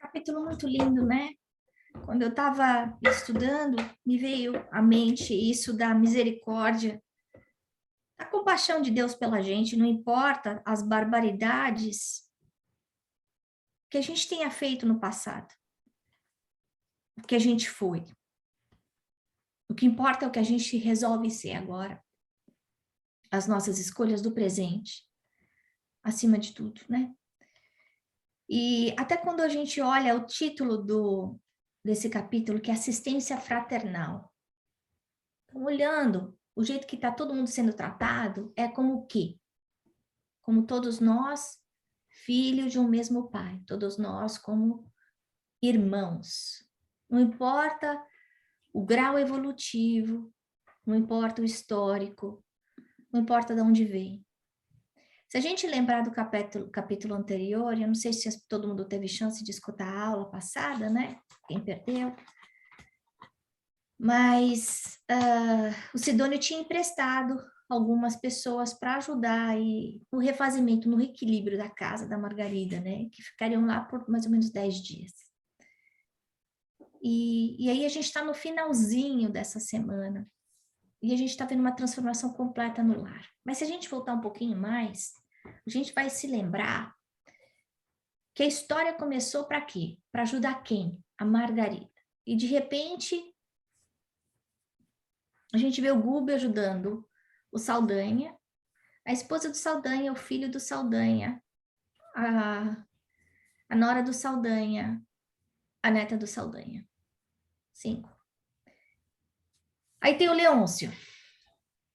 Capítulo muito lindo, né? Quando eu estava estudando, me veio à mente isso da misericórdia, a compaixão de Deus pela gente, não importa as barbaridades que a gente tenha feito no passado, o que a gente foi. O que importa é o que a gente resolve ser agora, as nossas escolhas do presente, acima de tudo, né? E até quando a gente olha o título desse capítulo, que é assistência fraternal, então, olhando o jeito que está todo mundo sendo tratado, é como o quê? Como todos nós, filhos de um mesmo pai, todos nós como irmãos. Não importa o grau evolutivo, não importa o histórico, não importa de onde vem. Se a gente lembrar do capítulo anterior, eu não sei se todo mundo teve chance de escutar a aula passada, né? Quem perdeu. Mas o Sidônio tinha emprestado algumas pessoas para ajudar no refazimento, no reequilíbrio da casa da Margarida, né? Que ficariam lá por mais ou menos 10 dias. E aí a gente está no finalzinho dessa semana. E a gente está vendo uma transformação completa no lar. Mas se a gente voltar um pouquinho mais, a gente vai se lembrar que a história começou para quê? Para ajudar quem? A Margarida. E de repente, a gente vê o Gubi ajudando o Saldanha, a esposa do Saldanha, o filho do Saldanha, a nora do Saldanha, a neta do Saldanha. 5. Aí tem o Leôncio.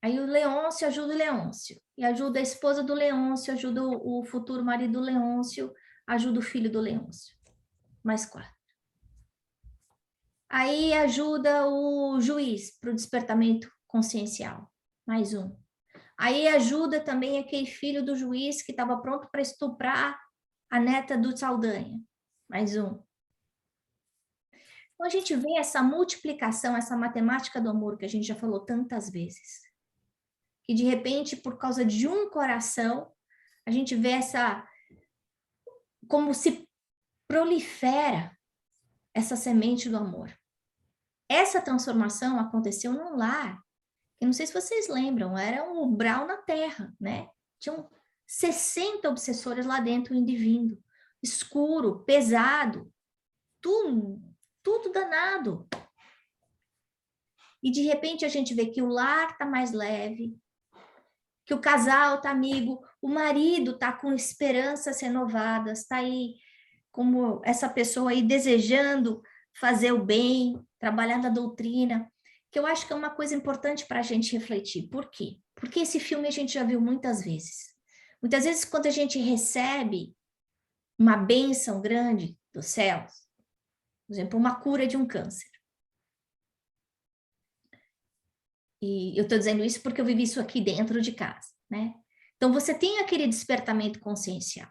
Aí o Leôncio ajuda o Leôncio. E ajuda a esposa do Leôncio, ajuda o futuro marido do Leôncio, ajuda o filho do Leôncio. Mais 4. Aí ajuda o juiz para o despertamento consciencial. Mais 1. Aí ajuda também aquele filho do juiz que estava pronto para estuprar a neta do Saldanha. Mais 1. Então a gente vê essa multiplicação, essa matemática do amor que a gente já falou tantas vezes. Que de repente, por causa de um coração, a gente vê como se prolifera essa semente do amor. Essa transformação aconteceu num lar. Eu não sei se vocês lembram, era um umbral na terra, né? Tinham 60 obsessores lá dentro indo e vindo. Escuro, pesado, tudo danado. E de repente a gente vê que o lar tá mais leve, que o casal tá amigo, o marido tá com esperanças renovadas, tá aí como essa pessoa aí desejando fazer o bem, trabalhar na doutrina, que eu acho que é uma coisa importante para a gente refletir. Por quê? Porque esse filme a gente já viu muitas vezes. Muitas vezes, quando a gente recebe uma bênção grande dos céus, por exemplo, uma cura de um câncer. E eu estou dizendo isso porque eu vivi isso aqui dentro de casa, né? Então, você tem aquele despertamento consciencial,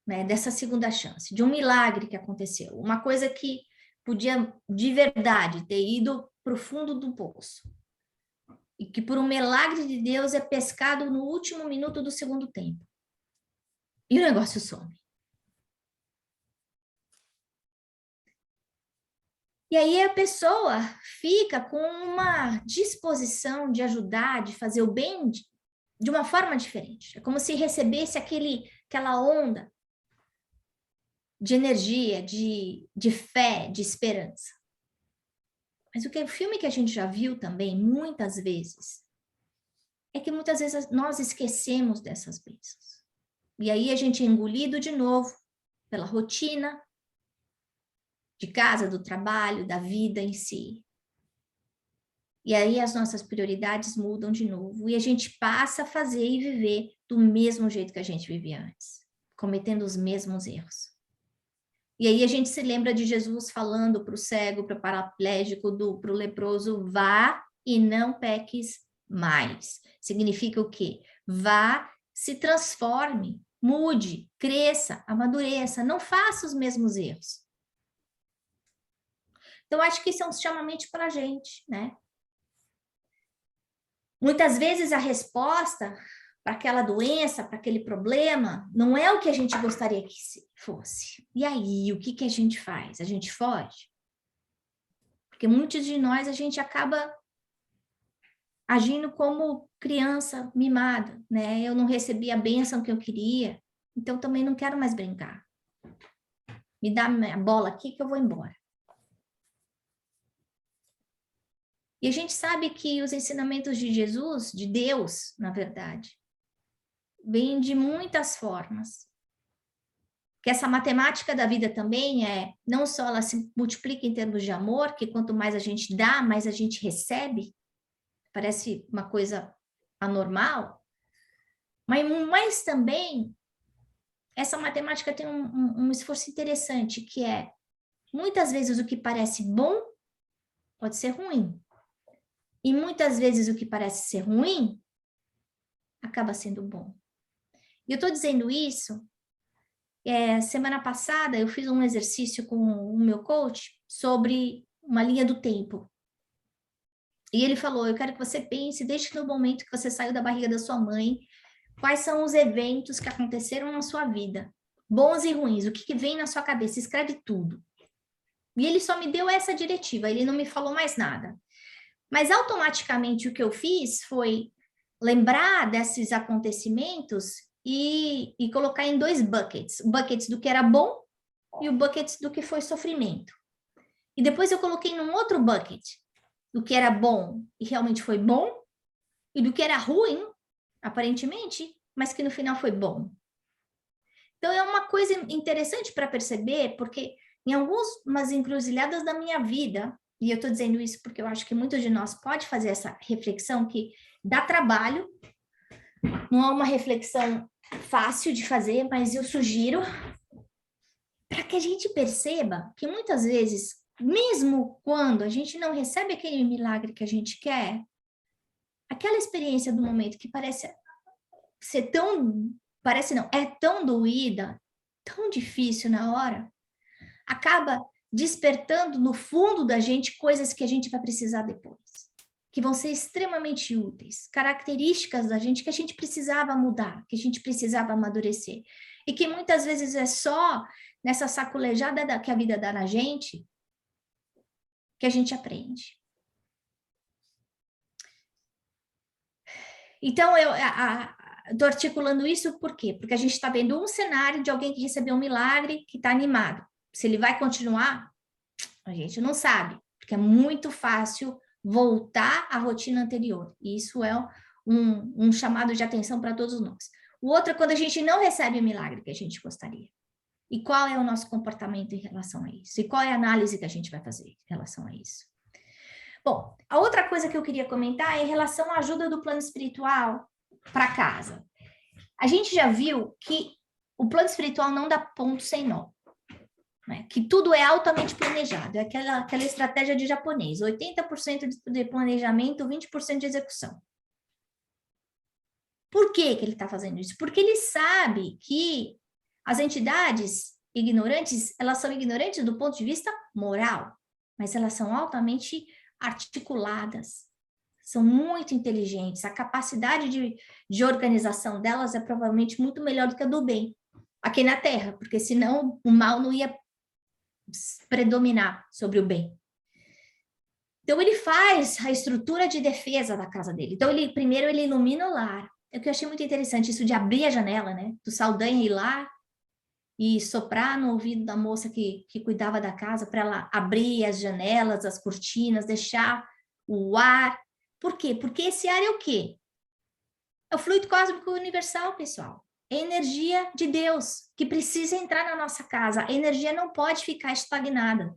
né? Dessa segunda chance, de um milagre que aconteceu, uma coisa que podia, de verdade, ter ido para o fundo do poço. E que, por um milagre de Deus, é pescado no último minuto do segundo tempo. E o negócio some. E aí a pessoa fica com uma disposição de ajudar, de fazer o bem de uma forma diferente. É como se recebesse aquela onda de energia, de fé, de esperança. Mas o filme que a gente já viu também, muitas vezes, é que muitas vezes nós esquecemos dessas bênçãos. E aí a gente é engolido de novo pela rotina de casa, do trabalho, da vida em si. E aí as nossas prioridades mudam de novo e a gente passa a fazer e viver do mesmo jeito que a gente vivia antes, cometendo os mesmos erros. E aí a gente se lembra de Jesus falando para o cego, para o paraplégico, para o leproso, vá e não peques mais. Significa o quê? Vá, se transforme, mude, cresça, amadureça, não faça os mesmos erros. Então, acho que isso é um chamamento para a gente, né? Muitas vezes a resposta para aquela doença, para aquele problema, não é o que a gente gostaria que fosse. E aí, o que que a gente faz? A gente foge? Porque muitos de nós, a gente acaba agindo como criança mimada, né? Eu não recebi a bênção que eu queria, então também não quero mais brincar. Me dá a bola aqui que eu vou embora. E a gente sabe que os ensinamentos de Jesus, de Deus, na verdade, vêm de muitas formas. Que essa matemática da vida também não só ela se multiplica em termos de amor, que quanto mais a gente dá, mais a gente recebe, parece uma coisa anormal, mas também essa matemática tem um esforço interessante, que muitas vezes o que parece bom pode ser ruim, e muitas vezes o que parece ser ruim acaba sendo bom. E eu estou dizendo isso, semana passada eu fiz um exercício com o meu coach sobre uma linha do tempo. E ele falou, eu quero que você pense, desde o momento que você saiu da barriga da sua mãe, quais são os eventos que aconteceram na sua vida, bons e ruins, o que, que vem na sua cabeça, escreve tudo. E ele só me deu essa diretiva, ele não me falou mais nada. Mas automaticamente o que eu fiz foi lembrar desses acontecimentos e colocar em dois buckets. O bucket do que era bom e o bucket do que foi sofrimento. E depois eu coloquei num outro bucket do que era bom e realmente foi bom e do que era ruim, aparentemente, mas que no final foi bom. Então é uma coisa interessante para perceber, porque em algumas encruzilhadas da minha vida, e eu estou dizendo isso porque eu acho que muitos de nós pode fazer essa reflexão que dá trabalho, não é uma reflexão fácil de fazer, mas eu sugiro para que a gente perceba que muitas vezes, mesmo quando a gente não recebe aquele milagre que a gente quer, aquela experiência do momento que parece ser parece não, é tão doída, tão difícil na hora, acaba despertando no fundo da gente coisas que a gente vai precisar depois, que vão ser extremamente úteis, características da gente que a gente precisava mudar, que a gente precisava amadurecer, e que muitas vezes é só nessa sacolejada que a vida dá na gente que a gente aprende. Então, eu estou articulando isso por quê? Porque a gente está vendo um cenário de alguém que recebeu um milagre, que está animado. Se ele vai continuar, a gente não sabe, porque é muito fácil voltar à rotina anterior. E isso é um chamado de atenção para todos nós. O outro é quando a gente não recebe o milagre que a gente gostaria. E qual é o nosso comportamento em relação a isso? E qual é a análise que a gente vai fazer em relação a isso? Bom, a outra coisa que eu queria comentar é em relação à ajuda do plano espiritual para casa. A gente já viu que o plano espiritual não dá ponto sem nó, né? Que tudo é altamente planejado, é aquela estratégia de japonês, 80% de planejamento, 20% de execução. Por que que ele está fazendo isso? Porque ele sabe que as entidades ignorantes, elas são ignorantes do ponto de vista moral, mas elas são altamente articuladas, são muito inteligentes, a capacidade de organização delas é provavelmente muito melhor do que a do bem, aqui na Terra, porque senão o mal não ia predominar sobre o bem. Então, ele faz a estrutura de defesa da casa dele. Então, primeiro ele ilumina o lar. É o que eu achei muito interessante, isso de abrir a janela, né? Do Saldanha ir lá e soprar no ouvido da moça que cuidava da casa para ela abrir as janelas, as cortinas, deixar o ar. Por quê? Porque esse ar é o quê? É o fluido cósmico universal, pessoal. É energia de Deus que precisa entrar na nossa casa. A energia não pode ficar estagnada.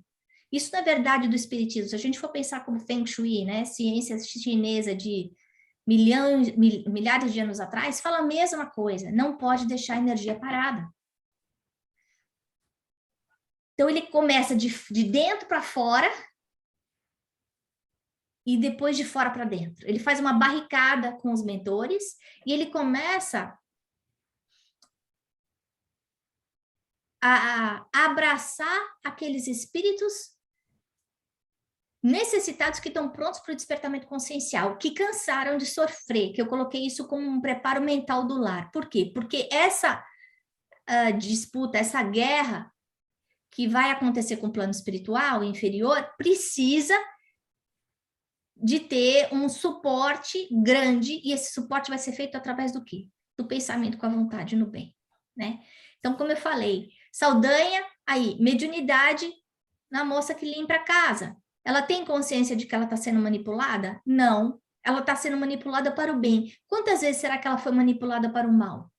Isso não é verdade do espiritismo. Se a gente for pensar como Feng Shui, né, ciência chinesa de milhares de anos atrás, fala a mesma coisa. Não pode deixar a energia parada. Então, ele começa de dentro para fora e depois de fora para dentro. Ele faz uma barricada com os mentores e ele começa a abraçar aqueles espíritos necessitados que estão prontos para o despertamento consciencial, que cansaram de sofrer, que eu coloquei isso como um preparo mental do lar. Por quê? Porque essa disputa, essa guerra que vai acontecer com o plano espiritual inferior, precisa de ter um suporte grande, e esse suporte vai ser feito através do quê? Do pensamento com a vontade no bem, né? Então, como eu falei, Saldanha, aí, mediunidade na moça que limpa a casa. Ela tem consciência de que ela está sendo manipulada? Não. Ela está sendo manipulada para o bem. Quantas vezes será que ela foi manipulada para o mal?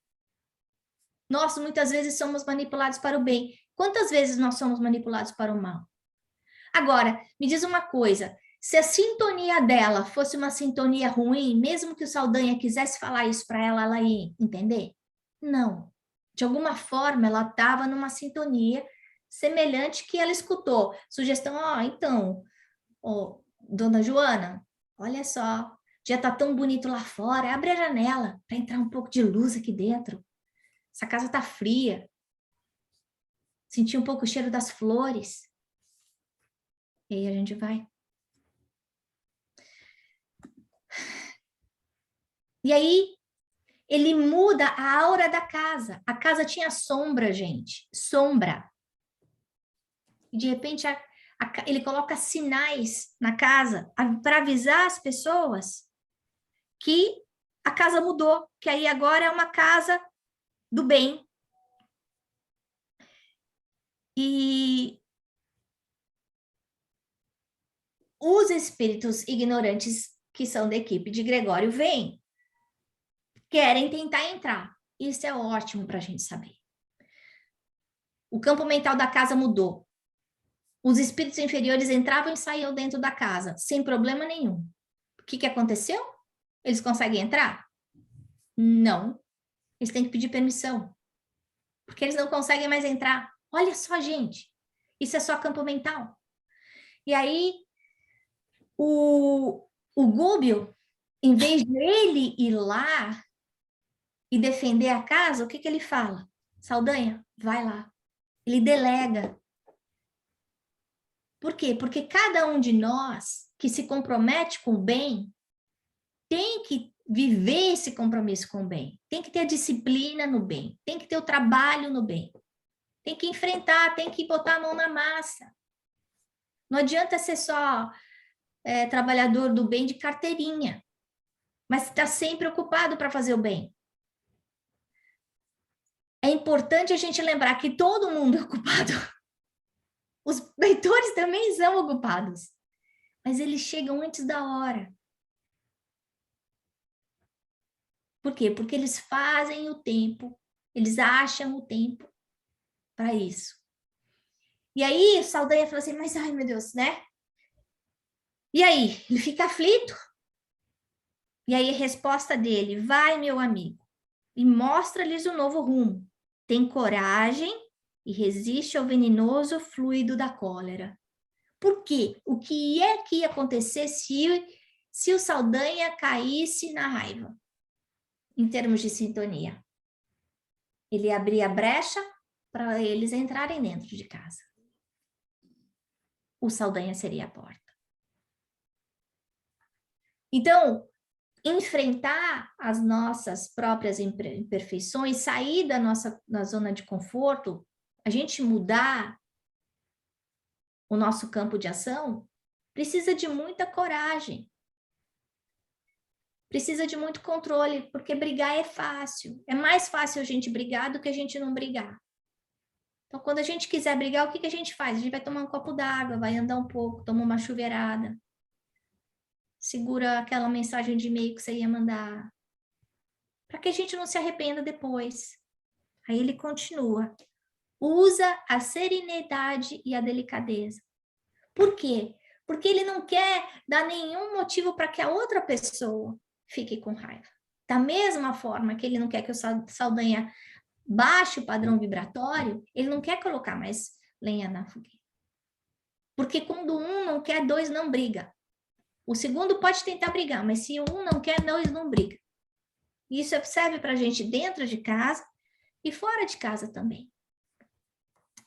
Nós, muitas vezes, somos manipulados para o bem. Quantas vezes nós somos manipulados para o mal? Agora, me diz uma coisa, se a sintonia dela fosse uma sintonia ruim, mesmo que o Saldanha quisesse falar isso para ela, ela ia entender? Não. De alguma forma, ela estava numa sintonia semelhante que ela escutou. Sugestão, então, dona Joana, olha só, já tá tão bonito lá fora, abre a janela para entrar um pouco de luz aqui dentro. Essa casa tá fria. Senti um pouco o cheiro das flores. E aí a gente vai. E aí, ele muda a aura da casa. A casa tinha sombra, gente. Sombra. E de repente, ele coloca sinais na casa para avisar as pessoas que a casa mudou, que aí agora é uma casa do bem. E os espíritos ignorantes que são da equipe de Gregório vêm, querem tentar entrar. Isso é ótimo para a gente saber. O campo mental da casa mudou. Os espíritos inferiores entravam e saíam dentro da casa, sem problema nenhum. O que aconteceu? Eles conseguem entrar? Não. Eles têm que pedir permissão. Porque eles não conseguem mais entrar. Olha só, gente. Isso é só campo mental. E aí, o Gúbio, em vez de ele ir lá e defender a casa, o que ele fala? Saldanha, vai lá. Ele delega. Por quê? Porque cada um de nós que se compromete com o bem tem que viver esse compromisso com o bem, tem que ter a disciplina no bem, tem que ter o trabalho no bem, tem que enfrentar, tem que botar a mão na massa. Não adianta ser só trabalhador do bem de carteirinha, mas está sempre ocupado para fazer o bem. É importante a gente lembrar que todo mundo é ocupado. Os leitores também são ocupados, mas eles chegam antes da hora. Por quê? Porque eles fazem o tempo, eles acham o tempo para isso. E aí, Saldanha falou assim, mas ai meu Deus, né? E aí, ele fica aflito. E aí a resposta dele, vai meu amigo, e mostra-lhes o novo rumo. Tem coragem e resiste ao venenoso fluido da cólera. Por quê? O que é que ia acontecer se o Saldanha caísse na raiva? Em termos de sintonia. Ele abria a brecha para eles entrarem dentro de casa. O Saldanha seria a porta. Então, enfrentar as nossas próprias imperfeições, sair da zona de conforto, a gente mudar o nosso campo de ação, precisa de muita coragem. Precisa de muito controle, porque brigar é fácil. É mais fácil a gente brigar do que a gente não brigar. Então, quando a gente quiser brigar, o que a gente faz? A gente vai tomar um copo d'água, vai andar um pouco, toma uma chuveirada, segura aquela mensagem de e-mail que você ia mandar, para que a gente não se arrependa depois. Aí ele continua. Usa a serenidade e a delicadeza. Por quê? Porque ele não quer dar nenhum motivo para que a outra pessoa fique com raiva. Da mesma forma que ele não quer que o Saldanha baixe o padrão vibratório, ele não quer colocar mais lenha na fogueira. Porque quando um não quer, dois não briga. O segundo pode tentar brigar, mas se um não quer, dois não briga. Isso serve para a gente dentro de casa e fora de casa também.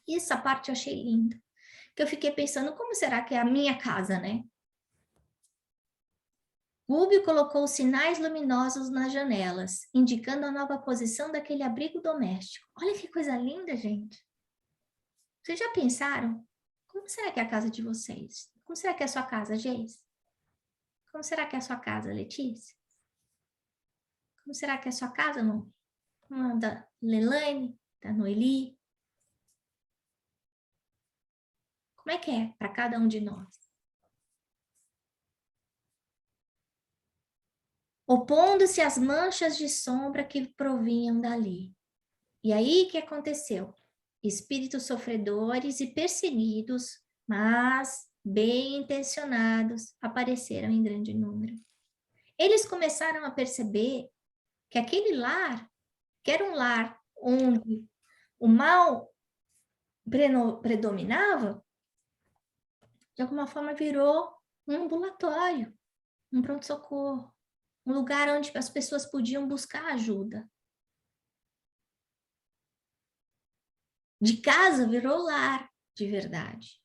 Essa parte eu achei linda. que eu fiquei pensando, como será que é a minha casa, né? Rubio colocou sinais luminosos nas janelas, indicando a nova posição daquele abrigo doméstico. Olha que coisa linda, gente. Vocês já pensaram? Como será que é a casa de vocês? Como será que é a sua casa, Geis? Como será que é a sua casa, Letícia? Como será que é a sua casa, no? Como a da Lelaine, da Noeli? Como é que é para cada um de nós? Opondo-se às manchas de sombra que provinham dali. E aí, o que aconteceu? Espíritos sofredores e perseguidos, mas bem intencionados, apareceram em grande número. Eles começaram a perceber que aquele lar, que era um lar onde o mal predominava, de alguma forma virou um ambulatório, um pronto-socorro, um lugar onde as pessoas podiam buscar ajuda. De casa virou lar de verdade.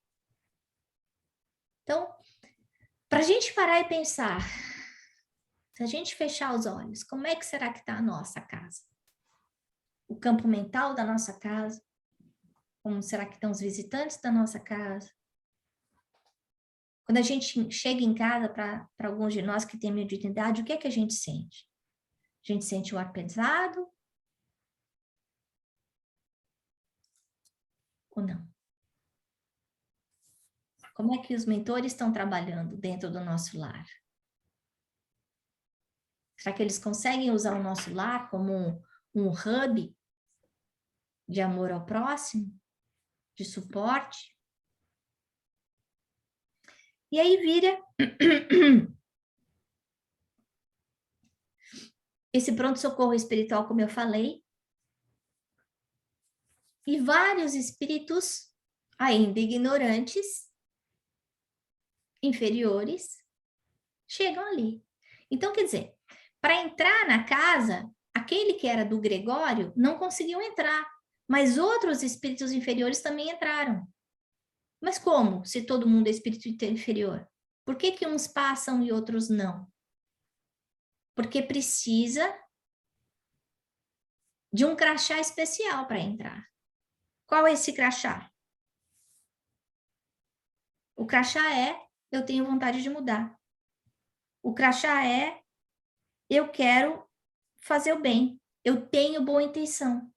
Então, para a gente parar e pensar, se a gente fechar os olhos, como é que será que está a nossa casa? O campo mental da nossa casa? Como será que estão os visitantes da nossa casa? Quando a gente chega em casa, para alguns de nós que têm mediunidade, o que é que a gente sente? A gente sente o ar pesado ou não? Como é que os mentores estão trabalhando dentro do nosso lar? Será que eles conseguem usar o nosso lar como um hub de amor ao próximo, de suporte? E aí vira esse pronto-socorro espiritual, como eu falei, e vários espíritos ainda ignorantes, inferiores, chegam ali. Então, quer dizer, para entrar na casa, aquele que era do Gregório não conseguiu entrar, mas outros espíritos inferiores também entraram. Mas como, se todo mundo é espírito inferior? Por que que uns passam e outros não? Porque precisa de um crachá especial para entrar. Qual é esse crachá? O crachá é eu tenho vontade de mudar. O crachá é eu quero fazer o bem. Eu tenho boa intenção.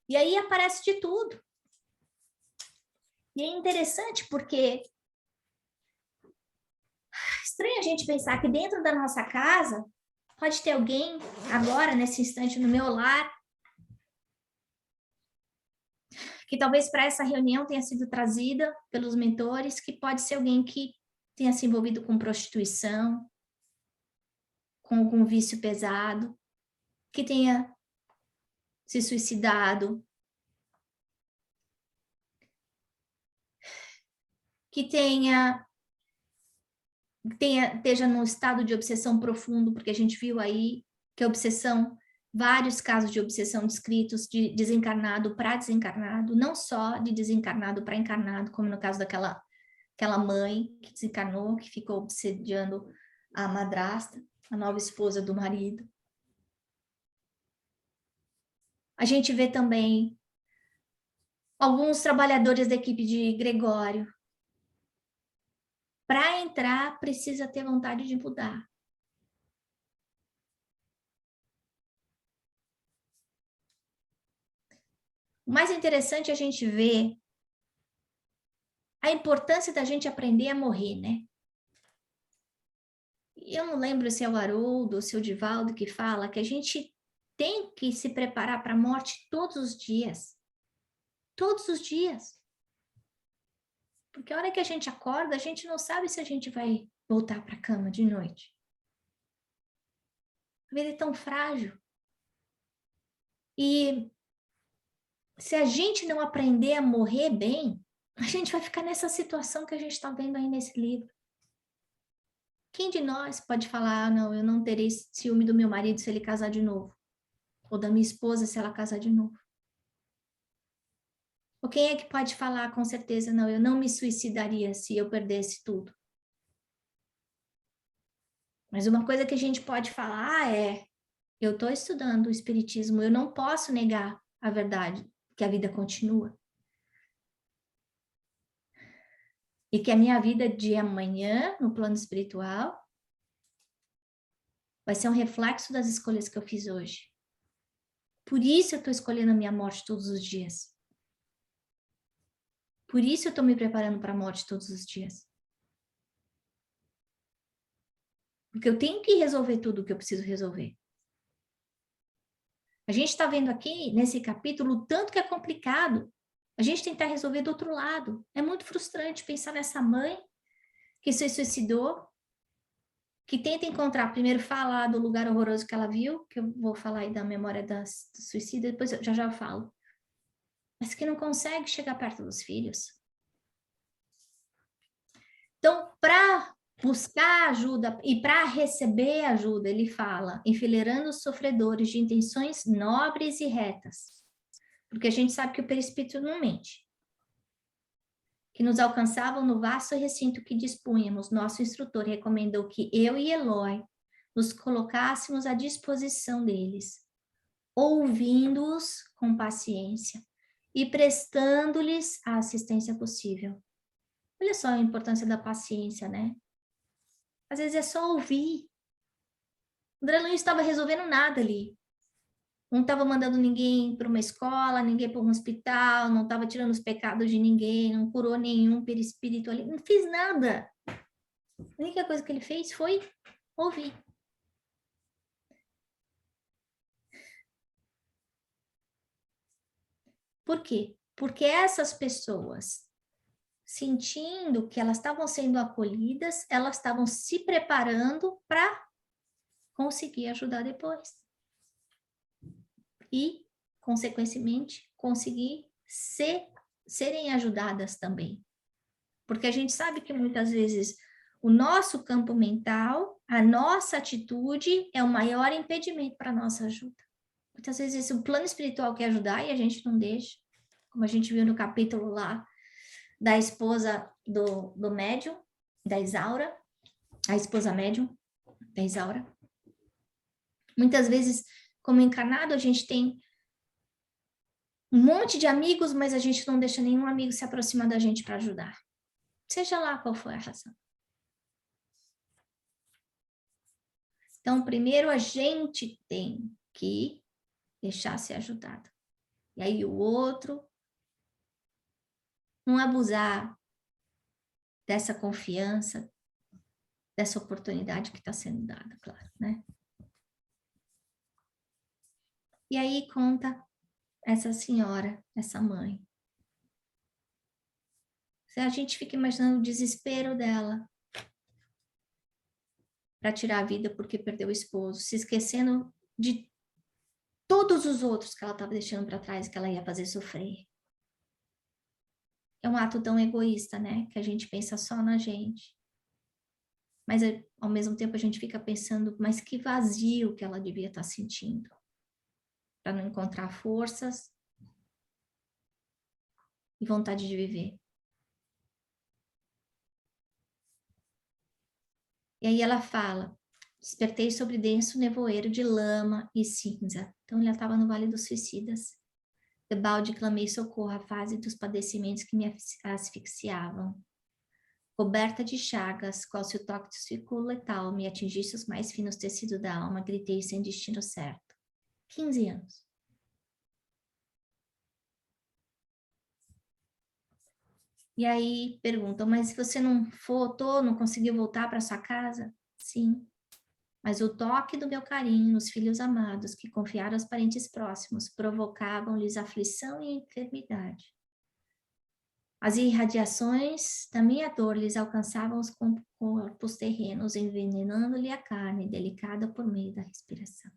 E aí aparece de tudo. E é interessante porque é estranho a gente pensar que dentro da nossa casa pode ter alguém agora, nesse instante, no meu lar, que talvez para essa reunião tenha sido trazida pelos mentores, que pode ser alguém que tenha se envolvido com prostituição, com algum vício pesado, que tenha se suicidado, que esteja num estado de obsessão profundo, porque a gente viu aí que a obsessão, vários casos de obsessão descritos de desencarnado para desencarnado, não só de desencarnado para encarnado, como no caso daquela mãe que desencarnou, que ficou obsediando a madrasta, a nova esposa do marido. A gente vê também alguns trabalhadores da equipe de Gregório. Para entrar, precisa ter vontade de mudar. O mais interessante é a gente ver a importância da gente aprender a morrer, né? Eu não lembro se é o Haroldo ou se é o Divaldo que fala que a gente tem que se preparar para a morte todos os dias. Todos os dias. Porque a hora que a gente acorda, a gente não sabe se a gente vai voltar para a cama de noite. A vida é tão frágil. E se a gente não aprender a morrer bem, a gente vai ficar nessa situação que a gente está vendo aí nesse livro. Quem de nós pode falar, ah, não, eu não terei ciúme do meu marido se ele casar de novo? Ou da minha esposa se ela casar de novo? Ou quem é que pode falar com certeza, não, eu não me suicidaria se eu perdesse tudo? Mas uma coisa que a gente pode falar é, eu estou estudando o espiritismo, eu não posso negar a verdade, que a vida continua. E que a minha vida de amanhã, no plano espiritual, vai ser um reflexo das escolhas que eu fiz hoje. Por isso eu estou escolhendo a minha morte todos os dias. Por isso eu estou me preparando para a morte todos os dias. Porque eu tenho que resolver tudo o que eu preciso resolver. A gente está vendo aqui, nesse capítulo, o tanto que é complicado a gente tentar resolver do outro lado. É muito frustrante pensar nessa mãe que se suicidou, que tenta encontrar, primeiro falar do lugar horroroso que ela viu, que eu vou falar aí da memória do suicídio, depois eu já falo. Mas que não consegue chegar perto dos filhos. Então, para buscar ajuda e para receber ajuda, ele fala, enfileirando os sofredores de intenções nobres e retas. Porque a gente sabe que o perispírito não mente. Que nos alcançavam no vasto recinto que dispunhamos, nosso instrutor recomendou que eu e Eloy nos colocássemos à disposição deles, ouvindo-os com paciência e prestando-lhes a assistência possível. Olha só a importância da paciência, né? Às vezes é só ouvir. O André Luiz estava resolvendo nada ali. Não estava mandando ninguém para uma escola, ninguém para um hospital, não estava tirando os pecados de ninguém, não curou nenhum perispírito ali, não fez nada. A única coisa que ele fez foi ouvir. Por quê? Porque essas pessoas, sentindo que elas estavam sendo acolhidas, elas estavam se preparando para conseguir ajudar depois. E, consequentemente, conseguir serem ajudadas também. Porque a gente sabe que muitas vezes o nosso campo mental, a nossa atitude é o maior impedimento para a nossa ajuda. Muitas vezes o plano espiritual quer ajudar e a gente não deixa. Como a gente viu no capítulo lá da esposa do médium, da Isaura, a esposa médium da Isaura. Muitas vezes, como encarnado, a gente tem um monte de amigos, mas a gente não deixa nenhum amigo se aproximar da gente para ajudar. Seja lá qual for a razão. Então, primeiro a gente tem que deixar ser ajudado. E aí o outro não abusar dessa confiança, dessa oportunidade que está sendo dada, claro, né? E aí conta essa senhora, essa mãe. A gente fica imaginando o desespero dela para tirar a vida porque perdeu o esposo, se esquecendo de todos os outros que ela estava deixando para trás, que ela ia fazer sofrer. É um ato tão egoísta, né? Que a gente pensa só na gente. Mas ao mesmo tempo a gente fica pensando, mas que vazio que ela devia estar sentindo. Para não encontrar forças e vontade de viver. E aí ela fala, despertei sobre denso nevoeiro de lama e cinza. Então ela estava no Vale dos Suicidas. Debalde clamei socorro à fase dos padecimentos que me asfixiavam. Coberta de chagas, qual se o tóxico letal me atingisse os mais finos tecidos da alma, gritei sem destino certo. 15 anos. E aí perguntam, mas se você não voltou, não conseguiu voltar para sua casa? Sim. Mas o toque do meu carinho nos filhos amados, que confiaram aos parentes próximos, provocavam-lhes aflição e enfermidade. As irradiações da minha dor lhes alcançavam os corpos terrenos, envenenando-lhe a carne, delicada por meio da respiração.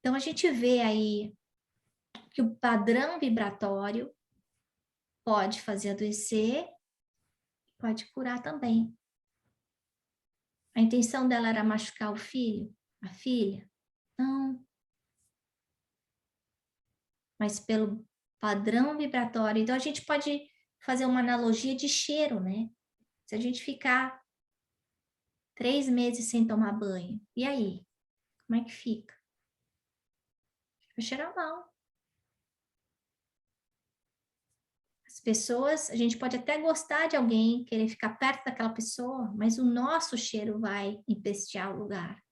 Então, a gente vê aí que o padrão vibratório pode fazer adoecer, pode curar também. A intenção dela era machucar o filho, a filha? Não. Mas pelo padrão vibratório. Então, a gente pode fazer uma analogia de cheiro, né? Se a gente ficar 3 meses sem tomar banho, e aí? Como é que fica? Vai cheirar mal. As pessoas, a gente pode até gostar de alguém, querer ficar perto daquela pessoa, mas o nosso cheiro vai empestear o lugar.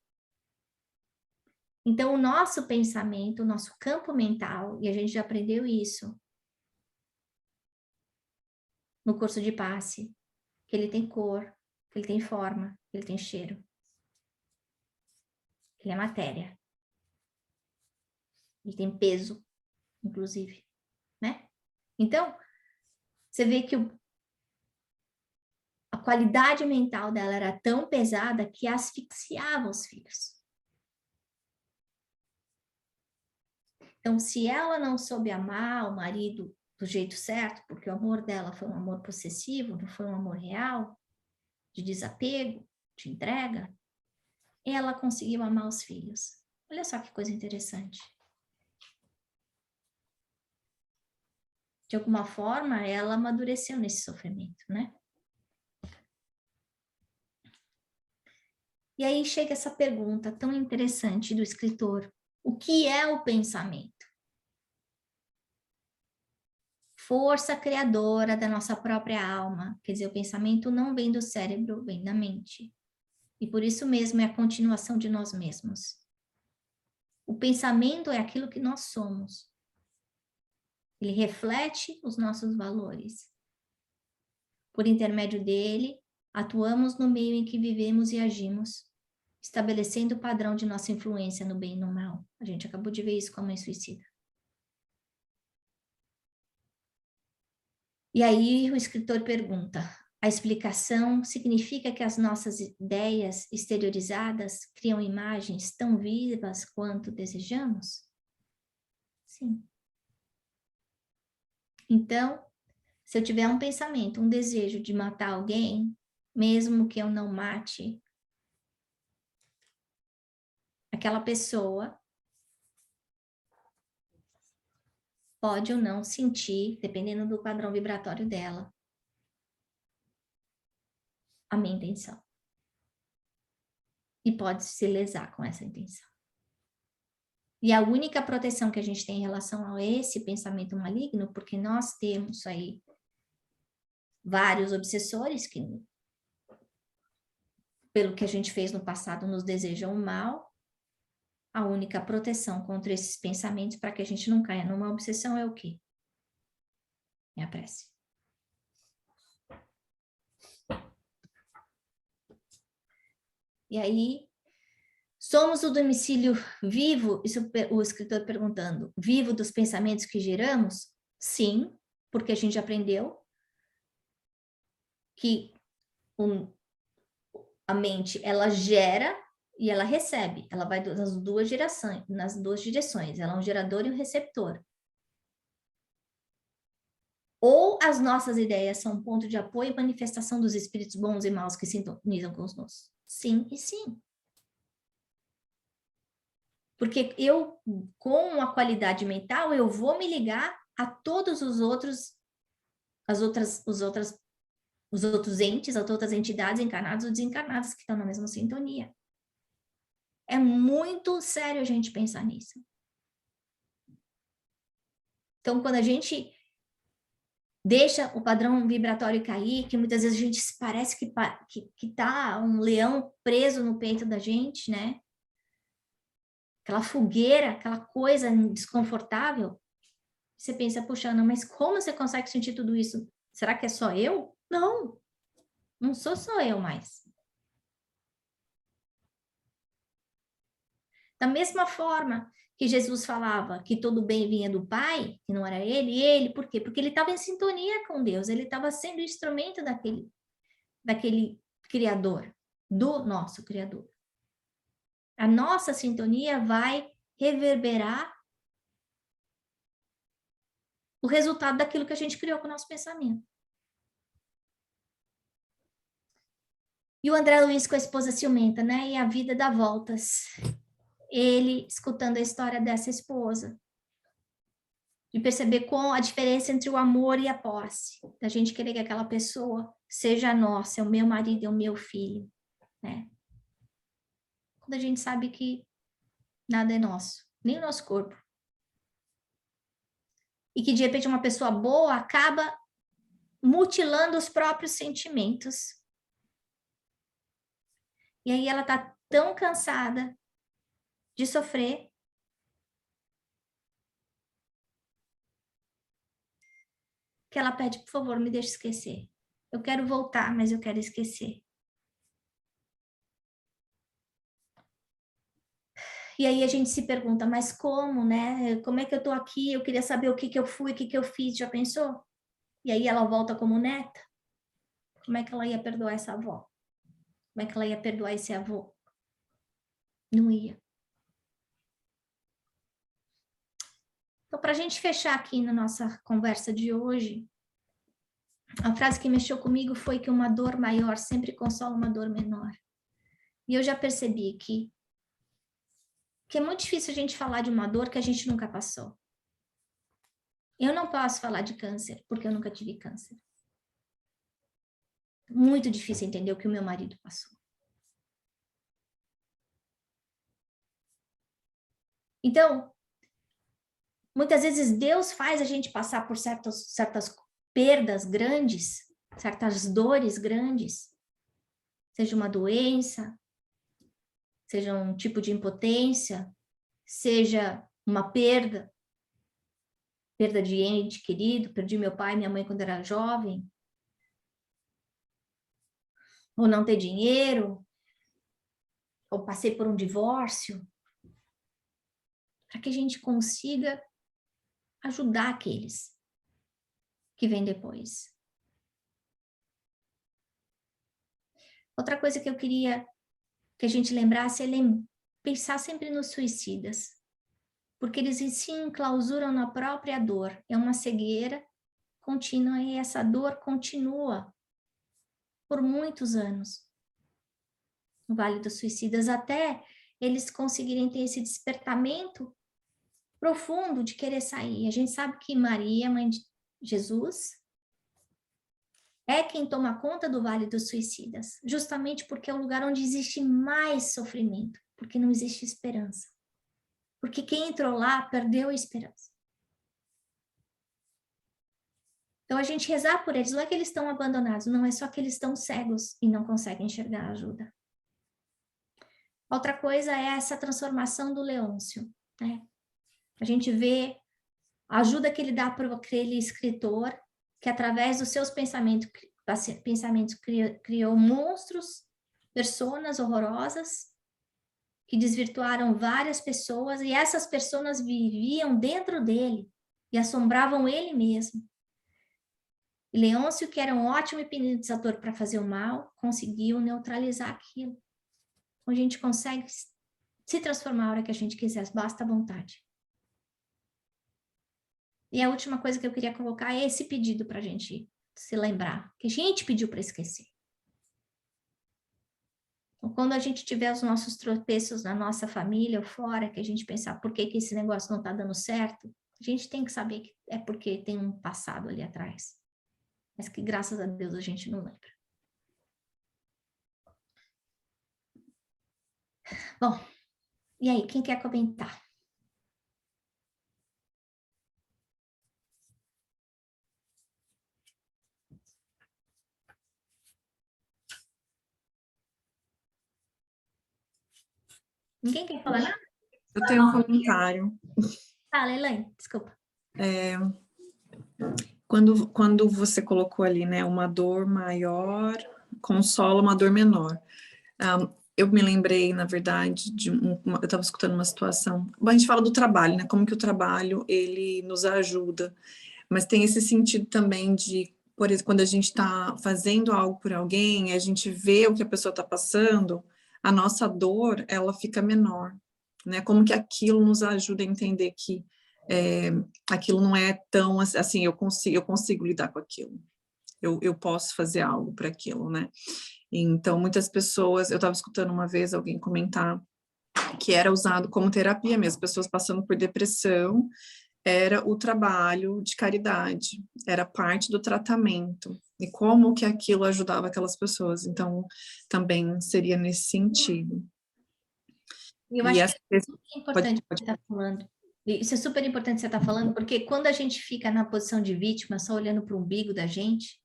Então, o nosso pensamento, o nosso campo mental, e a gente já aprendeu isso no curso de passe, que ele tem cor, que ele tem forma, que ele tem cheiro, que ele é matéria. Ele tem peso, inclusive, né? Então, você vê que a qualidade mental dela era tão pesada que asfixiava os filhos. Então, se ela não soube amar o marido do jeito certo, porque o amor dela foi um amor possessivo, não foi um amor real, de desapego, de entrega, ela conseguiu amar os filhos. Olha só que coisa interessante. De alguma forma, ela amadureceu nesse sofrimento, né? E aí chega essa pergunta tão interessante do escritor: o que é o pensamento? Força criadora da nossa própria alma. Quer dizer, o pensamento não vem do cérebro, vem da mente. E por isso mesmo é a continuação de nós mesmos. O pensamento é aquilo que nós somos. Ele reflete os nossos valores. Por intermédio dele, atuamos no meio em que vivemos e agimos, estabelecendo o padrão de nossa influência no bem e no mal. A gente acabou de ver isso com a mãe suicida. E aí o escritor pergunta: a explicação significa que as nossas ideias exteriorizadas criam imagens tão vivas quanto desejamos? Sim. Então, se eu tiver um pensamento, um desejo de matar alguém, mesmo que eu não mate aquela pessoa, pode ou não sentir, dependendo do padrão vibratório dela, a minha intenção. E pode se lesar com essa intenção. E a única proteção que a gente tem em relação a esse pensamento maligno, porque nós temos aí vários obsessores que, pelo que a gente fez no passado, nos desejam o mal. A única proteção contra esses pensamentos para que a gente não caia numa obsessão é o quê? É a prece. E aí, somos o domicílio vivo, isso o escritor perguntando, vivo dos pensamentos que geramos? Sim, porque a gente aprendeu que a mente, ela gera e ela recebe, ela vai nas duas direções, ela é um gerador e um receptor. Ou as nossas ideias são um ponto de apoio e manifestação dos espíritos bons e maus que sintonizam com os nossos? Sim e sim. Porque eu, com a qualidade mental, eu vou me ligar a todos os outros, os outros entes, as outras entidades encarnadas ou desencarnadas que estão na mesma sintonia. É muito sério a gente pensar nisso. Então, quando a gente deixa o padrão vibratório cair, que muitas vezes a gente parece que tá um leão preso no peito da gente, né? Aquela fogueira, aquela coisa desconfortável. Você pensa, puxa, Ana, mas como você consegue sentir tudo isso? Será que é só eu? Não, não sou só eu mais. Da mesma forma que Jesus falava que todo bem vinha do Pai, que não era ele, por quê? Porque ele estava em sintonia com Deus, ele estava sendo instrumento daquele Criador, do nosso Criador. A nossa sintonia vai reverberar o resultado daquilo que a gente criou com o nosso pensamento. E o André Luiz com a esposa ciumenta, né? E a vida dá voltas. Ele escutando a história dessa esposa. de perceber com a diferença entre o amor e a posse, da gente querer que aquela pessoa seja nossa, é o meu marido, é o meu filho, né? Quando a gente sabe que nada é nosso, nem o nosso corpo. E que de repente uma pessoa boa acaba mutilando os próprios sentimentos. E aí ela tá tão cansada de sofrer que ela pede, por favor, me deixe esquecer. Eu quero voltar, mas eu quero esquecer. E aí a gente se pergunta, mas como, né? Como é que eu tô aqui? Eu queria saber o que que eu fui, o que que eu fiz, já pensou? E aí ela volta como neta? Como é que ela ia perdoar essa avó? Como é que ela ia perdoar esse avô? Não ia. Então, para a gente fechar aqui na nossa conversa de hoje, a frase que mexeu comigo foi que uma dor maior sempre consola uma dor menor. E eu já percebi que é muito difícil a gente falar de uma dor que a gente nunca passou. Eu não posso falar de câncer, porque eu nunca tive câncer. Muito difícil entender o que o meu marido passou. Então, muitas vezes Deus faz a gente passar por certas perdas grandes, certas dores grandes, seja uma doença, seja um tipo de impotência, seja uma perda de ente querido, perdi meu pai e minha mãe quando era jovem, ou não ter dinheiro, ou passei por um divórcio, para que a gente consiga ajudar aqueles que vêm depois. Outra coisa que eu queria que a gente lembrasse é pensar sempre nos suicidas, porque eles se enclausuram na própria dor, é uma cegueira contínua e essa dor continua por muitos anos no Vale dos Suicidas, até eles conseguirem ter esse despertamento profundo de querer sair. A gente sabe que Maria, mãe de Jesus, é quem toma conta do Vale dos Suicidas, justamente porque é o lugar onde existe mais sofrimento, porque não existe esperança. Porque quem entrou lá perdeu a esperança. Então, a gente rezar por eles, não é que eles estão abandonados, não, é só que eles estão cegos e não conseguem enxergar a ajuda. Outra coisa é essa transformação do Leôncio, né? A gente vê a ajuda que ele dá para aquele escritor, que através dos seus pensamentos criou monstros, personas horrorosas, que desvirtuaram várias pessoas, e essas pessoas viviam dentro dele e assombravam ele mesmo. E Leôncio, que era um ótimo hipnotizador para fazer o mal, conseguiu neutralizar aquilo. A gente consegue se transformar a hora que a gente quiser, basta a vontade. E a última coisa que eu queria colocar é esse pedido para a gente se lembrar, que a gente pediu para esquecer. Então, quando a gente tiver os nossos tropeços na nossa família ou fora, que a gente pensar por que esse negócio não está dando certo, a gente tem que saber que é porque tem um passado ali atrás. Mas que graças a Deus a gente não lembra. Bom, e aí, quem quer comentar? Ninguém quer falar nada? Eu tenho um comentário. Fala, Elaine, desculpa. Quando você colocou ali, né, uma dor maior consola uma dor menor. Eu me lembrei, na verdade, eu estava escutando uma situação. Bom, a gente fala do trabalho, né? Como que o trabalho ele nos ajuda, mas tem esse sentido também de, por exemplo, quando a gente está fazendo algo por alguém, a gente vê o que a pessoa está passando, a nossa dor ela fica menor, né? Como que aquilo nos ajuda a entender que aquilo não é tão assim, eu consigo lidar com aquilo. Eu posso fazer algo para aquilo, né? Então, muitas pessoas, eu estava escutando uma vez alguém comentar que era usado como terapia mesmo, pessoas passando por depressão, era o trabalho de caridade, era parte do tratamento, e como que aquilo ajudava aquelas pessoas. Então, também seria nesse sentido. E eu E acho essa que é super importante o que pode. você está falando. Isso é super importante que você está falando, porque quando a gente fica na posição de vítima, só olhando para o umbigo da gente,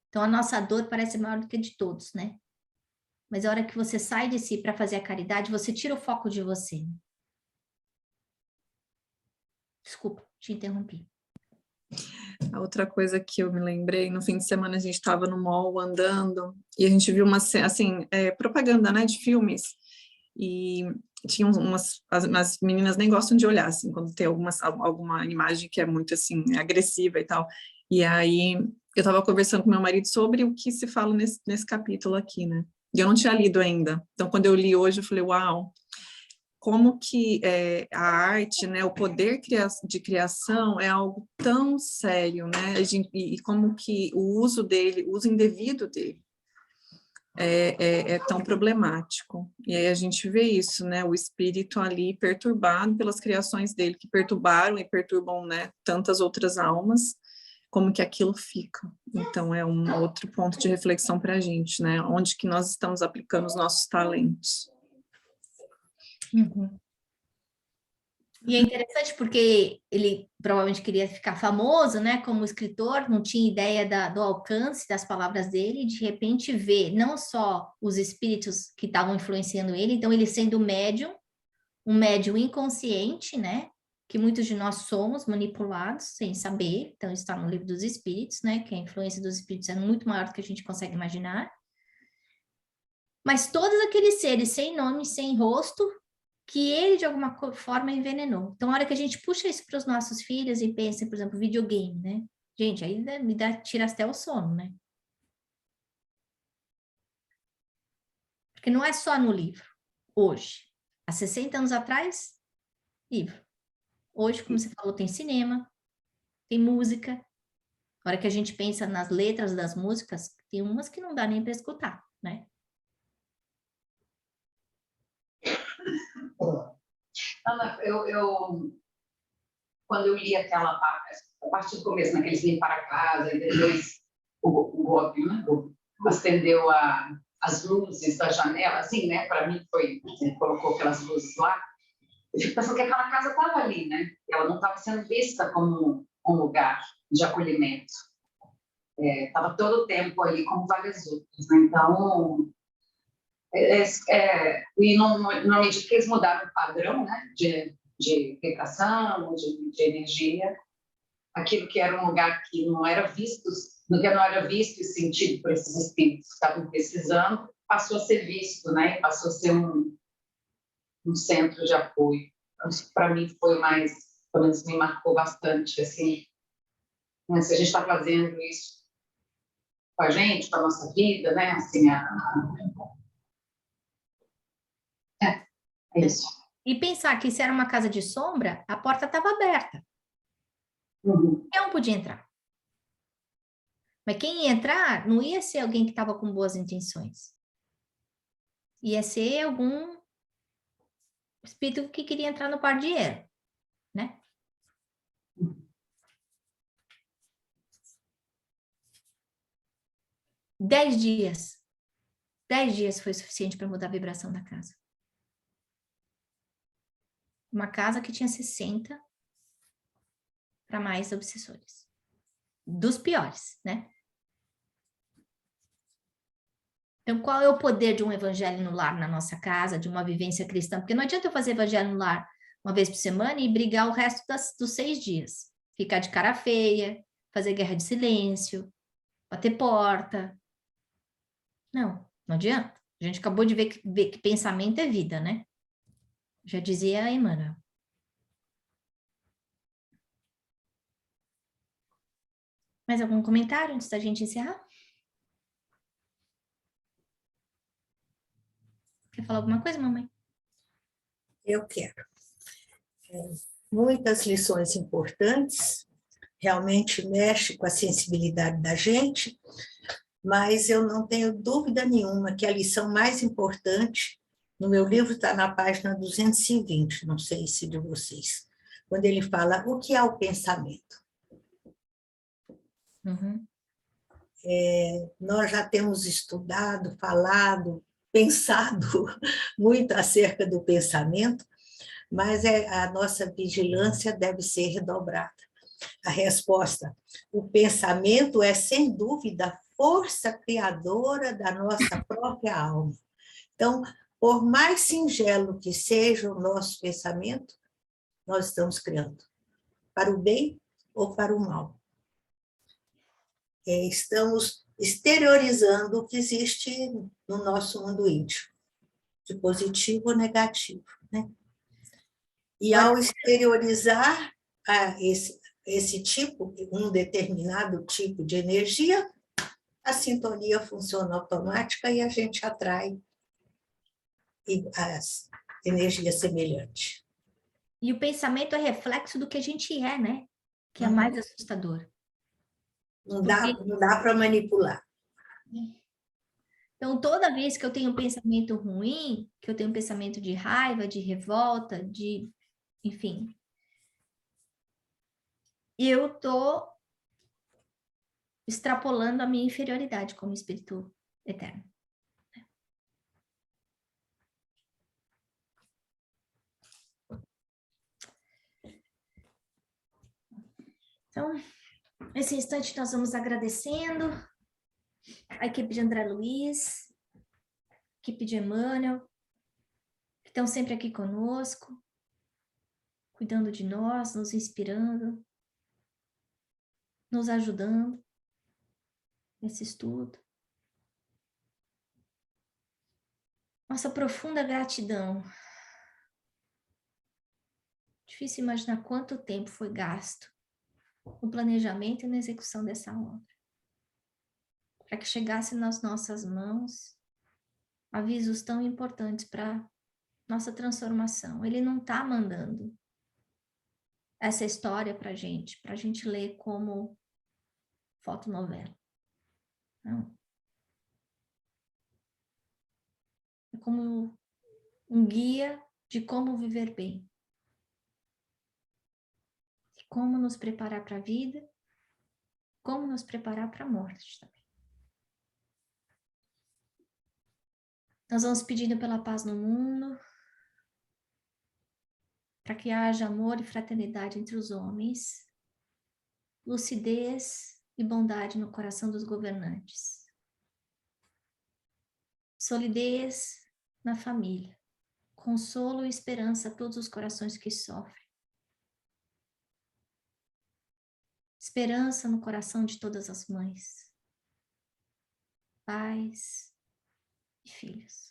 então a nossa dor parece maior do que a de todos, né? Mas a hora que você sai de si para fazer a caridade, você tira o foco de você. Desculpa, te interrompi. A outra coisa que eu me lembrei, no fim de semana a gente estava no mall andando, e a gente viu assim, propaganda, né, de filmes, e tinha as meninas nem gostam de olhar, assim, quando tem alguma imagem que é muito, assim, agressiva e tal. E aí, eu estava conversando com meu marido sobre o que se fala nesse capítulo aqui, né? E eu não tinha lido ainda. Então, quando eu li hoje, eu falei, uau, como que a arte, né, o poder de criação é algo tão sério, né? E como que o uso dele, o uso indevido dele, é tão problemático. E aí a gente vê isso, né? O espírito ali perturbado pelas criações dele, que perturbaram e perturbam, né, tantas outras almas, como que aquilo fica. Então, é um outro ponto de reflexão para a gente, né? Onde que nós estamos aplicando os nossos talentos. Uhum. E é interessante porque ele provavelmente queria ficar famoso, né, como escritor, não tinha ideia do alcance das palavras dele, e de repente vê não só os espíritos que estavam influenciando ele, então ele sendo médium, um médium inconsciente, né, que muitos de nós somos manipulados sem saber, então está no livro dos espíritos, né, que a influência dos espíritos é muito maior do que a gente consegue imaginar. Mas todos aqueles seres sem nome, sem rosto, que ele de alguma forma envenenou. Então, a hora que a gente puxa isso para os nossos filhos e pensa, por exemplo, videogame, né? Gente, aí tira até o sono, né? Porque não é só no livro. Hoje, há 60 anos atrás, livro. Hoje, como você falou, tem cinema, tem música. A hora que a gente pensa nas letras das músicas, tem umas que não dá nem para escutar, né? Ana, quando eu li aquela a parte do começo, naqueles vêm para casa, e depois o Bob, né, acendeu as luzes da janela, assim, né? Para mim foi, ele colocou aquelas luzes lá. Eu fico pensando que aquela casa estava ali, né? Ela não estava sendo vista como um lugar de acolhimento. Estava todo o tempo ali como várias outras. Né? Então, e na medida que eles mudaram o padrão, né, de vibração, de energia, aquilo que era um lugar que não era visto e sentido por esses espíritos que estavam precisando, passou a ser visto, né, passou a ser um centro de apoio. Então, isso para mim foi mais, pelo menos me marcou bastante, assim, né, se a gente está fazendo isso com a gente, com a nossa vida, né, assim, é isso. E pensar que se era uma casa de sombra, a porta estava aberta. Uhum. Eu não podia entrar. Mas quem ia entrar não ia ser alguém que estava com boas intenções. Ia ser algum espírito que queria entrar no pardieiro, né? Dez dias foi suficiente para mudar a vibração da casa. Uma casa que tinha 60 para mais obsessores. Dos piores, né? Então, qual é o poder de um evangelho no lar na nossa casa, de uma vivência cristã? Porque não adianta eu fazer evangelho no lar uma vez por semana e brigar o resto dos 6 dias. Ficar de cara feia, fazer guerra de silêncio, bater porta. Não adianta. A gente acabou de ver que pensamento é vida, né? Já dizia a Emmanuel. Mais algum comentário antes da gente encerrar? Quer falar alguma coisa, mamãe? Eu quero. Muitas lições importantes, realmente mexe com a sensibilidade da gente, mas eu não tenho dúvida nenhuma que a lição mais importante, no meu livro está na página 220, não sei se de vocês, quando ele fala o que é o pensamento. Uhum. Nós já temos estudado, falado, pensado muito acerca do pensamento, mas a nossa vigilância deve ser redobrada. A resposta: o pensamento é, sem dúvida, a força criadora da nossa própria alma. Então, por mais singelo que seja o nosso pensamento, nós estamos criando, para o bem ou para o mal. Estamos exteriorizando o que existe no nosso mundo íntimo, de positivo ou negativo, né? E ao exteriorizar esse tipo, um determinado tipo de energia, a sintonia funciona automática e a gente atrai as energias semelhantes. E o pensamento é reflexo do que a gente é, né? Que é mais assustador. Não dá para manipular. Então, toda vez que eu tenho um pensamento ruim, que eu tenho um pensamento de raiva, de revolta, enfim, eu tô extrapolando a minha inferioridade como espírito eterno. Então, nesse instante nós vamos agradecendo a equipe de André Luiz, a equipe de Emmanuel, que estão sempre aqui conosco, cuidando de nós, nos inspirando, nos ajudando nesse estudo. Nossa profunda gratidão. Difícil imaginar quanto tempo foi gasto no planejamento e na execução dessa obra, para que chegasse nas nossas mãos avisos tão importantes para nossa transformação. Ele não está mandando essa história para a gente ler como fotonovela. Não. É como um guia de como viver bem. E como nos preparar para a vida, como nos preparar para a morte também. Nós vamos pedindo pela paz no mundo, para que haja amor e fraternidade entre os homens, lucidez e bondade no coração dos governantes, solidez na família, consolo e esperança a todos os corações que sofrem, esperança no coração de todas as mães, pais e filhos.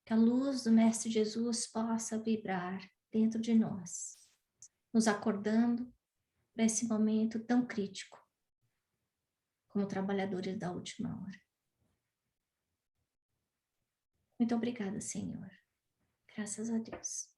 Que a luz do Mestre Jesus possa vibrar dentro de nós, nos acordando para esse momento tão crítico, como trabalhadores da última hora. Muito obrigada, Senhor. Graças a Deus.